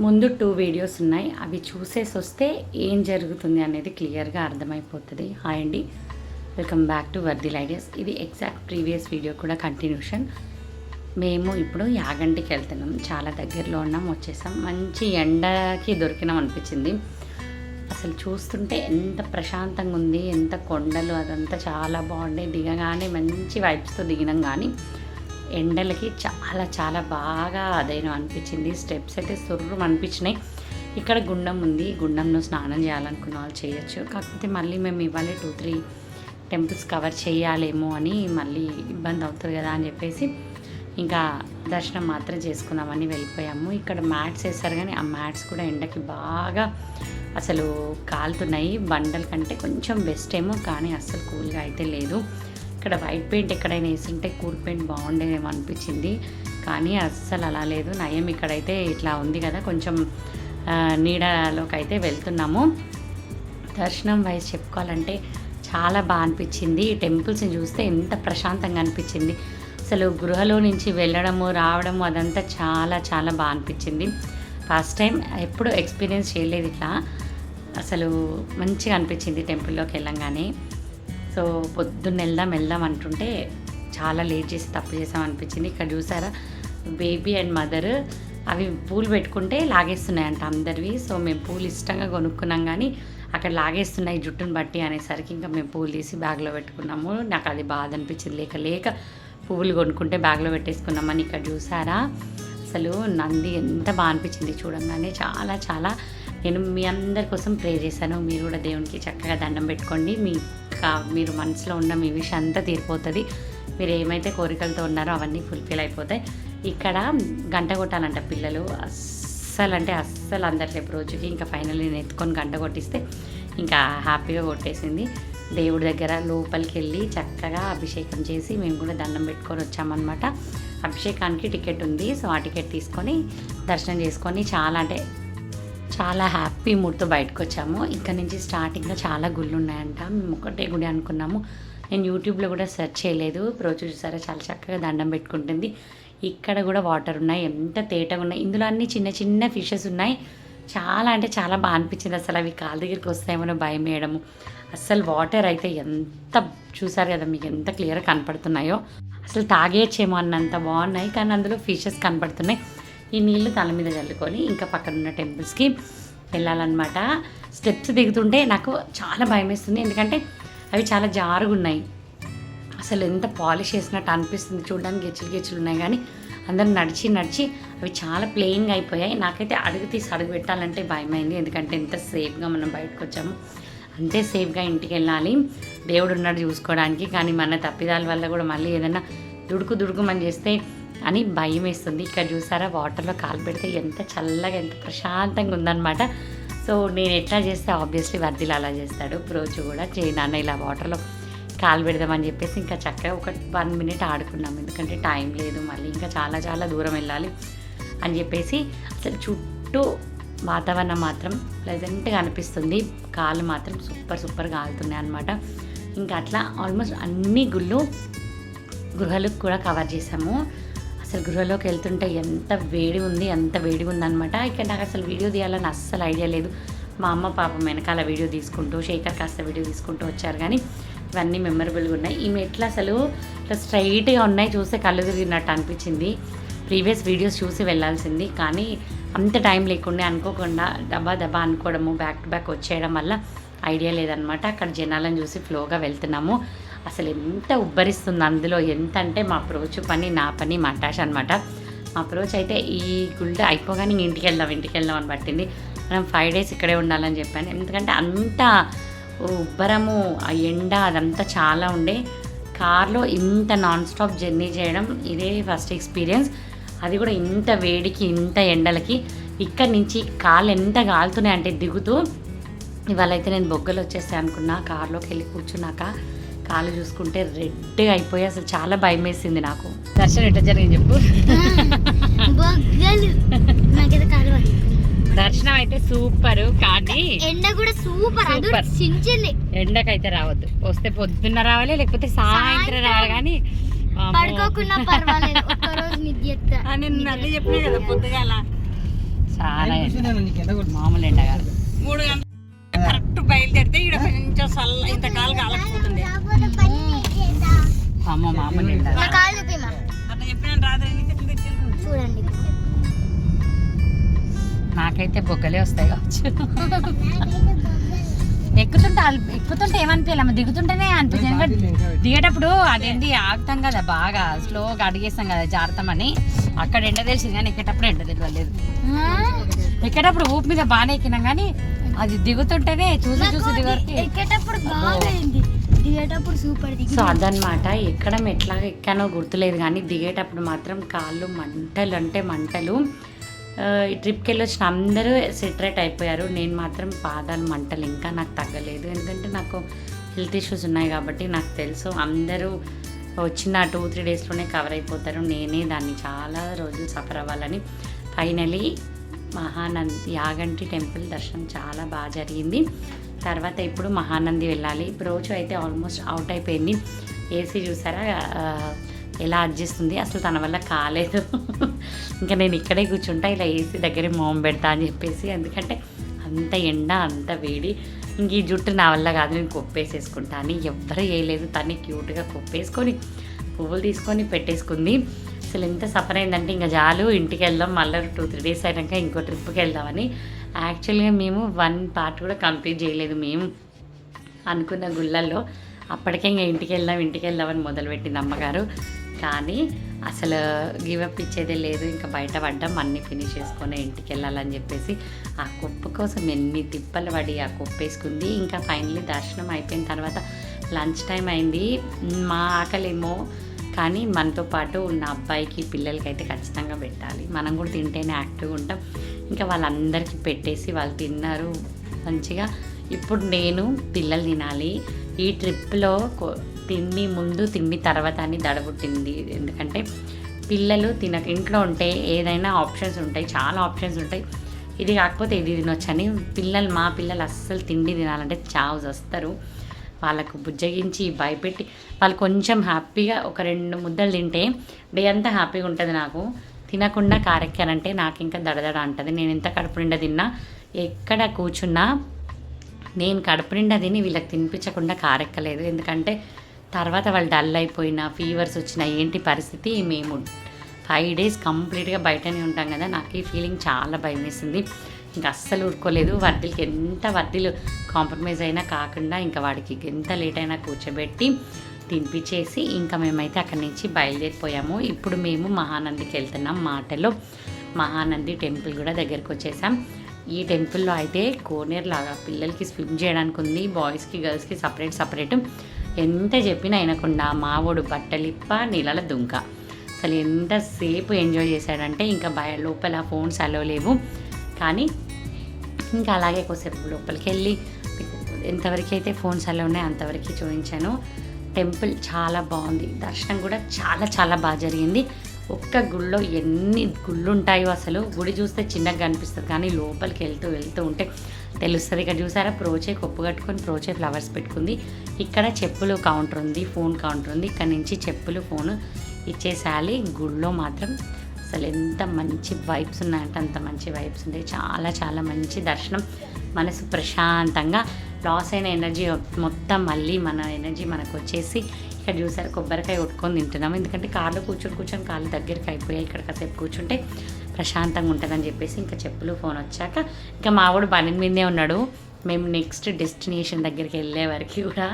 ముందు 2 వీడియోస్ ఉన్నాయి. అవి చూసేసి వస్తే ఏం జరుగుతుంది అనేది క్లియర్గా అర్థమైపోతుంది. హాయ్ అండి, వెల్కమ్ బ్యాక్ టు వర్దిల్ ఐడియాస్. ఇది ఎగ్జాక్ట్ ప్రీవియస్ వీడియో కూడా కంటిన్యూషన్. మేము ఇప్పుడు యాగంటికి వెళ్తున్నాం. చాలా దగ్గరలో ఉన్నాం, వచ్చేసాం. మంచి ఎండకి దొరికినాం అనిపించింది. అసలు చూస్తుంటే ఎంత ప్రశాంతంగా ఉంది, ఎంత కొండలు అదంతా చాలా బాగుండే. దిగగానే మంచి వైబ్స్తో దిగినాం, కానీ ఎండలకి చాలా చాలా బాగా అదైనా అనిపించింది. స్టెప్స్ అయితే సుర్రు అనిపించినాయి. ఇక్కడ గుండం ఉంది, గుండంలో స్నానం చేయాలనుకున్న వాళ్ళు చేయొచ్చు. కాకపోతే మళ్ళీ మేము ఇవాళ 2-3 టెంపుల్స్ కవర్ చేయాలేమో అని మళ్ళీ ఇబ్బంది అవుతుంది కదా అని చెప్పేసి ఇంకా దర్శనం మాత్రం చేసుకుందామని వెళ్ళిపోయాము. ఇక్కడ మ్యాట్స్ వేస్తారు, కానీ ఆ మ్యాట్స్ కూడా ఎండకి బాగా అసలు కాలుతున్నాయి. బండల కంటే కొంచెం బెస్ట్ ఏమో, కానీ అస్సలు కూల్గా అయితే లేదు. ఇక్కడ వైట్ పెయింట్ ఎక్కడైనా వేసింటే కూల్ పెయింట్ బాగుండేదేమో అనిపించింది, కానీ అస్సలు అలా లేదు. నయం ఇక్కడైతే ఇట్లా ఉంది కదా, కొంచెం నీడలోకి అయితే వెళ్తున్నాము. దర్శనం వైజ్ చెప్పుకోవాలంటే చాలా బాగా అనిపించింది. టెంపుల్స్ని చూస్తే ఎంత ప్రశాంతంగా అనిపించింది. అసలు గృహలో నుంచి వెళ్ళడము రావడము అదంతా చాలా చాలా బాగా అనిపించింది. ఫస్ట్ టైం ఎప్పుడు ఎక్స్పీరియన్స్ చేయలేదు ఇట్లా. అసలు మంచిగా అనిపించింది టెంపుల్లోకి వెళ్ళంగానే. సో పొద్దున్న వెళ్దాం అంటుంటే చాలా లేట్ చేసి తప్పు చేసాం అనిపించింది. ఇక్కడ చూసారా, బేబీ అండ్ మదర్ అవి పూలు పెట్టుకుంటే లాగేస్తున్నాయంట అందరివి. సో మేము పూలు ఇష్టంగా కొనుక్కున్నాం, కానీ అక్కడ లాగేస్తున్నాయి జుట్టును బట్టి అనేసరికి ఇంకా మేము పూలు తీసి బ్యాగ్లో పెట్టుకున్నాము. నాకు అది బాధ అనిపించింది. లేక పువ్వులు కొనుక్కుంటే బ్యాగ్లో పెట్టేసుకున్నామని. ఇక్కడ చూసారా, అసలు నంది ఎంత బాగా అనిపించింది చూడంగానే. చాలా చాలా నేను మీ అందరి కోసం ప్రే చేశాను. మీరు కూడా దేవునికి చక్కగా దండం పెట్టుకోండి. మీరు మనసులో ఉన్న మీ విషయం అంతా తీరిపోతుంది. మీరు ఏమైతే కోరికలతో ఉన్నారో అవన్నీ ఫుల్ఫిల్ అయిపోతాయి. ఇక్కడ గంట కొట్టాలంట పిల్లలు. అస్సలు అందట్లేదు రోజుకి. ఇంకా ఫైనల్లీ నేను ఎత్తుకొని గంట కొట్టిస్తే ఇంకా హ్యాపీగా కొట్టేసింది. దేవుడి దగ్గర లోపలికి వెళ్ళి చక్కగా అభిషేకం చేసి మేము కూడా దండం పెట్టుకొని వచ్చామన్నమాట. అభిషేకానికి టికెట్ ఉంది. సో ఆ టికెట్ తీసుకొని దర్శనం చేసుకొని చాలా హ్యాపీ మూడ్తో బయటకు వచ్చాము. ఇక్కడ నుంచి స్టార్టింగ్లో చాలా గుళ్ళు ఉన్నాయంట. మేము ఒకటే గుడి అనుకున్నాము. నేను యూట్యూబ్లో కూడా సెర్చ్ చేయలేదు. రోజు చూసారా, చాలా చక్కగా దండం పెట్టుకుంటుంది. ఇక్కడ కూడా వాటర్ ఉన్నాయి, ఎంత తేటగా ఉన్నాయి. ఇందులో అన్ని చిన్న చిన్న ఫిషెస్ ఉన్నాయి. చాలా అంటే చాలా బాగా అనిపించింది. అసలు అవి కాళ్ళ దగ్గరికి వస్తాయేమో భయం వేయడము. అసలు వాటర్ అయితే ఎంత చూసారు కదా, మీకు ఎంత క్లియర్గా కనపడుతున్నాయో. అసలు తాగేయచ్చేమో అన్నంత బాగున్నాయి, కానీ అందులో ఫిషెస్ కనపడుతున్నాయి. ఈ నీళ్ళు తల మీద చల్లుకొని ఇంకా పక్కన ఉన్న టెంపుల్స్కి వెళ్ళాలన్నమాట. స్టెప్స్ దిగుతుంటే నాకు చాలా భయం వేస్తుంది, ఎందుకంటే అవి చాలా జారుగున్నాయి. అసలు ఎంత పాలిష్ చేసినట్టు అనిపిస్తుంది. చూడడానికి గెచ్చులు ఉన్నాయి, కానీ అందరూ నడిచి అవి చాలా ప్లెయిన్గా అయిపోయాయి. నాకైతే అడుగు పెట్టాలంటే భయమైంది, ఎందుకంటే ఎంత సేఫ్గా మనం బయటకు వచ్చాము అంతే సేఫ్గా ఇంటికి వెళ్ళాలి. దేవుడు ఉన్నాడు చూసుకోవడానికి, కానీ మన తప్పిదాల వల్ల కూడా మళ్ళీ ఏదైనా దుడుకుమని చేస్తే అని భయం వేస్తుంది. ఇక్కడ చూసారా, వాటర్లో కాలు పెడితే ఎంత చల్లగా ఎంత ప్రశాంతంగా ఉందన్నమాట. సో నేను ఎట్లా చేస్తే ఆబ్వియస్లీ వర్దిల్ అలా చేస్తాడు. రోజు కూడా నాన్న ఇలా వాటర్లో కాలు పెడదామని చెప్పేసి ఇంకా చక్కగా ఒక 1 మినిట్ ఆడుకున్నాం, ఎందుకంటే టైం లేదు, మళ్ళీ ఇంకా చాలా చాలా దూరం వెళ్ళాలి అని చెప్పేసి. అసలు చుట్టూ వాతావరణం మాత్రం ప్లెజెంట్గా అనిపిస్తుంది. కాళ్ళు మాత్రం సూపర్ కాలుతున్నాయి అనమాట. ఇంకా అట్లా ఆల్మోస్ట్ అన్ని గృహాలకు కూడా కవర్ చేసాము. అసలు గృహలోకి వెళ్తుంటే ఎంత వేడి ఉందన్నమాట. ఇక్కడ నాకు అసలు వీడియో తీయాలని అస్సలు ఐడియా లేదు. మా అమ్మ పాపం వెనకాల వీడియో తీసుకుంటూ, శేఖర్ కాస్త వీడియో తీసుకుంటూ వచ్చారు, కానీ ఇవన్నీ మెమరబుల్గా ఉన్నాయి. ఈ మెట్లు అసలు ఇట్లా స్ట్రైట్గా ఉన్నాయి, చూస్తే కళ్ళు తిరిగినట్టు అనిపించింది. ప్రీవియస్ వీడియోస్ చూసి వెళ్ళాల్సింది, కానీ అంత టైం లేకుండా అనుకోకుండా దబా అనుకోవడము, బ్యాక్ టు బ్యాక్ వచ్చేయడం వల్ల ఐడియా లేదనమాట. అక్కడ జనాలను చూసి ఫ్లోగా వెళ్తున్నాము. అసలు ఎంత ఉబ్బరిస్తుంది అందులో. ఎంత అంటే మా అప్రోచ్ పని, నా పని మటాష్ అనమాట. మా అప్రోచ్ అయితే ఈ గుళ్ళ అయిపోగానే ఇంటికి వెళ్దాం అని పట్టింది. మనం 5 days ఇక్కడే ఉండాలని చెప్పాను, ఎందుకంటే అంత ఉబ్బరము, ఆ ఎండ అదంతా చాలా ఉండే. కార్లో ఇంత నాన్ స్టాప్ జర్నీ చేయడం ఇదే ఫస్ట్ ఎక్స్పీరియన్స్. అది కూడా ఇంత వేడికి, ఇంత ఎండలకి. ఇక్కడి నుంచి కాళ్ళు ఎంత కాలుతున్నాయి అంటే దిగుతూ. ఇవాళ అయితే నేను బొగ్గలు వచ్చేస్తాయి అనుకున్నా. కార్లోకి వెళ్ళి కూర్చున్నాక కాళ్ళు చూసుకుంటే రెడ్గా అయిపోయి అసలు చాలా భయం వేసింది నాకు. దర్శనం ఎట్లా జరిగింది చెప్పు. దర్శనం అయితే సూపర్, కానీ ఎండ కూడా సూపర్. ఎండకైతే రావద్దు, వస్తే పొద్దున్న రావాలి, లేకపోతే సాయంత్రం రావాలి, కానీ పడుకోకుండా పర్వాలేదు, ఒక్క రోజు నిద్ర చెప్పినా కదా పొద్దుగాల. చాలా మామూలు ఎండ కాదు. 3 గంటలు కరెక్ట్ బయలుదేరితే ఇక్కడ కొంచెం చల్ల ఇంతకాలం కాలకపోతుంది. అమ్మ మామూలు ఎండ అట్లా చెప్పిన రాత్రి చూడండి. నాకైతే బొగ్గలే వస్తాయి కావచ్చు. ఎక్కుతుంటే ఏమనిపించాలమ్మ, దిగుతుంటేనే అనిపించింది. ఎందుకంటే దిగేటప్పుడు అదేంటి ఆగుతాం కదా, బాగా స్లోగా అడిగేస్తాం కదా జారుతామని. అక్కడ ఎండ తెలిసింది కానీ ఎక్కేటప్పుడు ఎండ తెలియలేదు. ఎక్కేటప్పుడు ఊపి మీద బాగానే ఎక్కినాం కానీ అది దిగుతుంటేనే చూసి ఎక్కేటప్పుడు దిగేటప్పుడు సూపర్. సో అదనమాట. ఎక్కడం ఎట్లా ఎక్కానో గుర్తులేదు కానీ దిగేటప్పుడు మాత్రం కాళ్ళు మంటలు అంటే మంటలు. ఈ ట్రిప్కి వెళ్ళొచ్చిన అందరూ సెటరేట్ అయిపోయారు. నేను మాత్రం పాదాలు మంటలు ఇంకా నాకు తగ్గలేదు. ఎందుకంటే నాకు హెల్త్ ఇష్యూస్ ఉన్నాయి కాబట్టి నాకు తెలుసు అందరూ వచ్చిన 2-3 డేస్లోనే కవర్ అయిపోతారు. నేనే దాన్ని చాలా రోజులు సఫర్ అవ్వాలని. ఫైనలీ యాగంటి టెంపుల్ దర్శనం చాలా బాగా జరిగింది. తర్వాత ఇప్పుడు మహానంది వెళ్ళాలి. ఇప్పుడు రోజు అయితే ఆల్మోస్ట్ అవుట్ అయిపోయింది. ఏసీ చూసారా ఎలా అడ్జస్ట్ అసలు తన వల్ల కాలేదు. ఇంకా నేను ఇక్కడే కూర్చుంటా, ఇలా ఏసీ దగ్గరే మోం పెడతా అని చెప్పేసి. ఎందుకంటే అంత ఎండ అంత వేడి. ఇంక ఈ జుట్టు నా వల్ల కాదు, నేను కొప్పేసేసుకుంటా అని ఎవ్వరూ వేయలేదు. తను క్యూట్గా కొప్పేసుకొని పువ్వులు తీసుకొని పెట్టేసుకుంది. అసలు ఎంత సఫర్ అయిందంటే ఇంకా చాలు ఇంటికి వెళ్దాం, మళ్ళీ 2-3 డేస్ అయినాక ఇంకో ట్రిప్కి వెళ్దామని. యాక్చువల్గా మేము 1 పార్ట్ కూడా కంప్లీట్ చేయలేదు మేము అనుకున్న గుళ్ళల్లో. అప్పటికే ఇంకా ఇంటికి వెళ్దామని మొదలుపెట్టింది అమ్మగారు. కానీ అసలు గివప్ ఇచ్చేదే లేదు. ఇంకా బయట పడ్డాం, అన్నీ ఫినిష్ చేసుకొని ఇంటికి వెళ్ళాలని చెప్పేసి ఆ కుప్ప కోసం ఎన్ని తిప్పలు పడి ఆ కుప్ప వేసుకుంది. ఇంకా ఫైనల్లీ దర్శనం అయిపోయిన తర్వాత లంచ్ టైం అయింది. మా ఆకలేమో కానీ మనతో పాటు ఉన్న అబ్బాయికి పిల్లలకి అయితే ఖచ్చితంగా పెట్టాలి. మనం కూడా తింటేనే యాక్టివ్గా ఉంటాం. ఇంకా వాళ్ళందరికీ పెట్టేసి వాళ్ళు తిన్నారు మంచిగా. ఇప్పుడు నేను పిల్లలు తినాలి. ఈ ట్రిప్లో తిండి ముందు తిండి తర్వాత అని దడబుట్టింది. ఎందుకంటే పిల్లలు ఇంట్లో ఉంటే ఏదైనా ఆప్షన్స్ ఉంటాయి, చాలా ఆప్షన్స్ ఉంటాయి. ఇది కాకపోతే ఇది తినొచ్చని మా పిల్లలు అస్సలు తిండి తినాలంటే చావు వస్తారు. వాళ్ళకు బుజ్జగించి భయపెట్టి వాళ్ళు కొంచెం హ్యాపీగా ఒక 2 ముద్దలు తింటే డే అంతా హ్యాపీగా ఉంటుంది. నాకు తినకుండా కారెక్కారంటే నాకు ఇంకా దడదడ అంటుంది. నేను ఎంత కడుపు నిండా తిన్నా, ఎక్కడ కూర్చున్నా నేను కడుపు నిండా తిని వీళ్ళకి తినిపించకుండా కారెక్కలేదు. ఎందుకంటే తర్వాత వాళ్ళు డల్ అయిపోయినా ఫీవర్స్ వచ్చినా ఏంటి పరిస్థితి. మేము 5 డేస్ కంప్లీట్గా బయటనే ఉంటాం కదా. నాకు ఈ ఫీలింగ్ చాలా భయం వేసింది. ఇంకా అస్సలు ఊరుకోలేదు. వర్దిలు కాంప్రమైజ్ అయినా కాకుండా ఇంకా వాడికి ఎంత లేట్ అయినా కూర్చోబెట్టి తినిపించేసి ఇంకా మేమైతే అక్కడి నుంచి బయలుదేరిపోయాము. ఇప్పుడు మేము మహానందికి వెళ్తున్నాం. మాటలో మహానంది టెంపుల్ కూడా దగ్గరికి వచ్చేసాం. ఈ టెంపుల్లో అయితే కోనేరు లాగా పిల్లలకి స్విమ్ చేయడానికి ఉంది, బాయ్స్కి గర్ల్స్కి సపరేట్. ఎంత చెప్పినా వినకుండా మావోడు బట్టలిప్ప నీళ్ళ దుంక. అసలు ఎంతసేపు ఎంజాయ్ చేశాడంటే ఇంకా లోపల ఫోన్స్ అలో లేవు. కానీ ఇంకా అలాగే కొద్దిసేపు లోపలికి వెళ్ళి ఎంతవరకు అయితే ఫోన్స్ అలా ఉన్నాయో అంతవరకు చూపించాను. టెంపుల్ చాలా బాగుంది. దర్శనం కూడా చాలా చాలా బాగా జరిగింది. ఒక్క గుళ్ళో ఎన్ని గుళ్ళు ఉంటాయో అసలు. గుడి చూస్తే చిన్నగా కనిపిస్తుంది కానీ లోపలికి వెళ్తూ ఉంటే తెలుస్తుంది. ఇక్కడ చూసారా ప్రోచే కొప్పు కట్టుకొని ప్రోచే ఫ్లవర్స్ పెట్టుకుంది. ఇక్కడ చెప్పులు కౌంటర్ ఉంది, ఫోన్ కౌంటర్ ఉంది. ఇక్కడ నుంచి చెప్పులు ఫోను ఇచ్చేసేయాలి. గుళ్ళో మాత్రం అసలు ఎంత మంచి వైబ్స్ ఉన్నాయంటే అంత మంచి వైబ్స్ ఉంటాయి. చాలా చాలా మంచి దర్శనం. మనసు ప్రశాంతంగా లాస్ అయిన ఎనర్జీ మొత్తం మళ్ళీ మన ఎనర్జీ మనకు వచ్చేసి ఇక్కడ చూసారు కొబ్బరికాయ కొట్టుకొని తింటున్నాము. ఎందుకంటే కార్లో కూర్చొని కాళ్ళు దగ్గరికి అయిపోయాయి. ఇక్కడ కాసేపు కూర్చుంటే ప్రశాంతంగా ఉంటుందని చెప్పేసి ఇంకా చెప్పులు ఫోన్ వచ్చాక ఇంకా మావాడు బండి మీదే ఉన్నాడు. మేము నెక్స్ట్ డెస్టినేషన్ దగ్గరికి వెళ్ళే వరకు కూడా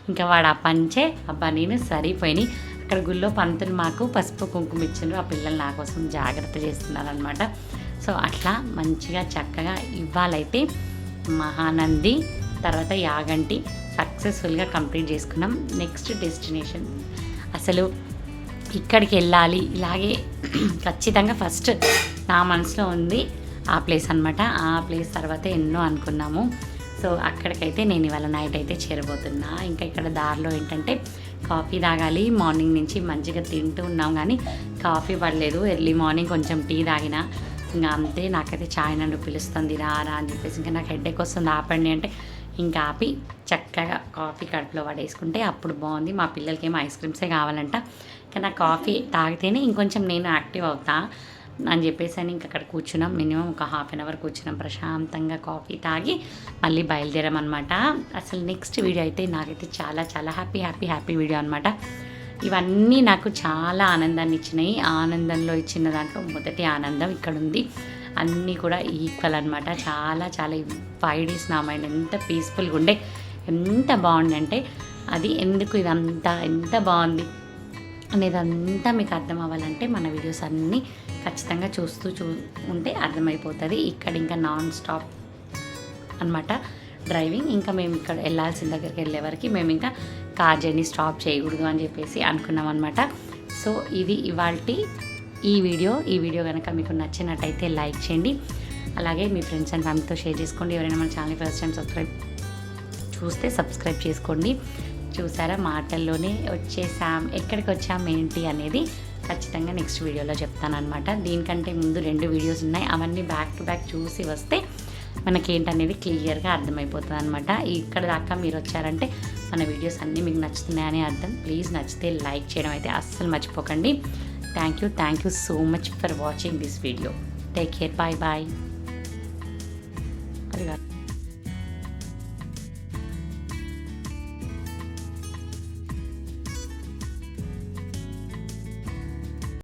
ఇంకా వాడు ఆ పంచే ఆ బనీను సరిపోయినాయి. అక్కడ గుళ్ళో పంతులు మాకు పసుపు కుంకుమ ఇచ్చిండ్రు. ఆ పిల్లలు నా కోసం జాగ్రత్త చేస్తున్నారు అనమాట. సో అట్లా మంచిగా చక్కగా ఇవ్వాలైతే మహానంది తర్వాత యాగంటి సక్సెస్ఫుల్గా కంప్లీట్ చేసుకున్నాం. నెక్స్ట్ డెస్టినేషన్ అసలు ఇక్కడికి వెళ్ళాలి ఇలాగే ఖచ్చితంగా ఫస్ట్ నా మనసులో ఉంది ఆ ప్లేస్ అనమాట. ఆ ప్లేస్ తర్వాత ఎన్నో అనుకున్నాము. సో అక్కడికైతే నేను ఇవాళ నైట్ అయితే చేరబోతున్నా. ఇంకా ఇక్కడ దారిలో ఏంటంటే కాఫీ తాగాలి. మార్నింగ్ నుంచి మంచిగా తింటూ ఉన్నాం కానీ కాఫీ పడలేదు. ఎర్లీ మార్నింగ్ కొంచెం టీ తాగిన ఇంకా అంతే. నాకైతే చాయ్ నన్ను పిలుస్తుంది రారా అని చెప్పేసి ఇంకా నాకు హెడేక్ వస్తుంది ఆపండి అంటే ఇంకా ఆపి చక్కగా కాఫీ కడుపులో పడేసుకుంటే అప్పుడు బాగుంది. మా పిల్లలకి ఏమో ఐస్ క్రీమ్సే కావాలంట. కానీ నాకు కాఫీ తాగితేనే ఇంకొంచెం నేను యాక్టివ్ అవుతా. అని చెప్పేసి అని ఇంక అక్కడ కూర్చున్నాం. మినిమం ఒక హాఫ్ అన్ అవర్ కూర్చున్నాం ప్రశాంతంగా, కాఫీ తాగి మళ్ళీ బయలుదేరాం అనమాట. అసలు నెక్స్ట్ వీడియో అయితే నాకైతే చాలా చాలా హ్యాపీ వీడియో అనమాట. ఇవన్నీ నాకు చాలా ఆనందాన్ని ఇచ్చినాయి. ఆనందంలో ఇచ్చిన దాంట్లో మొదటి ఆనందం ఇక్కడ ఉంది. అన్నీ కూడా ఈక్వల్ అనమాట. చాలా చాలా 5 days నా మైండ్ ఎంత పీస్ఫుల్గా ఉండే, ఎంత బాగుంది అంటే అది ఎందుకు ఇదంతా ఎంత బాగుంది అనేది అంతా మీకు అర్థం అవ్వాలంటే మన వీడియోస్ అన్నీ ఖచ్చితంగా చూస్తూ ఉంటే అర్థమైపోతుంది. ఇక్కడ ఇంకా నాన్ స్టాప్ అనమాట డ్రైవింగ్. ఇంకా మేము ఇక్కడ వెళ్ళాల్సిన దగ్గరికి వెళ్ళే వరకు మేము ఇంకా కార్ జర్నీ స్టాప్ చేయకూడదు అని చెప్పేసి అనుకున్నాం అనమాట. సో ఇది ఇవాల్టి ఈ వీడియో కనుక మీకు నచ్చినట్టయితే లైక్ చేయండి. అలాగే మీ ఫ్రెండ్స్ అండ్ ఫ్యామిలీతో షేర్ చేసుకోండి. ఎవరైనా మన ఛానల్ ఫస్ట్ టైం సబ్స్క్రైబ్ చేసుకోండి. చూసారా, మాటల్లోనే వచ్చేసాం. ఎక్కడికి వచ్చాం ఏంటి అనేది ఖచ్చితంగా నెక్స్ట్ వీడియోలో చెప్తానమాట. దీనికంటే ముందు 2 వీడియోస్ ఉన్నాయి. అవన్నీ బ్యాక్ టు బ్యాక్ చూసి వస్తే మనకేంటనేది క్లియర్గా అర్థమైపోతుంది అనమాట. ఇక్కడ దాకా మీరు వచ్చారంటే మన వీడియోస్ అన్నీ మీకు నచ్చుతున్నాయని అర్థం. ప్లీజ్ నచ్చితే లైక్ చేయడం అయితే అస్సలు మర్చిపోకండి. Thank you so much for watching this video. Take care, bye.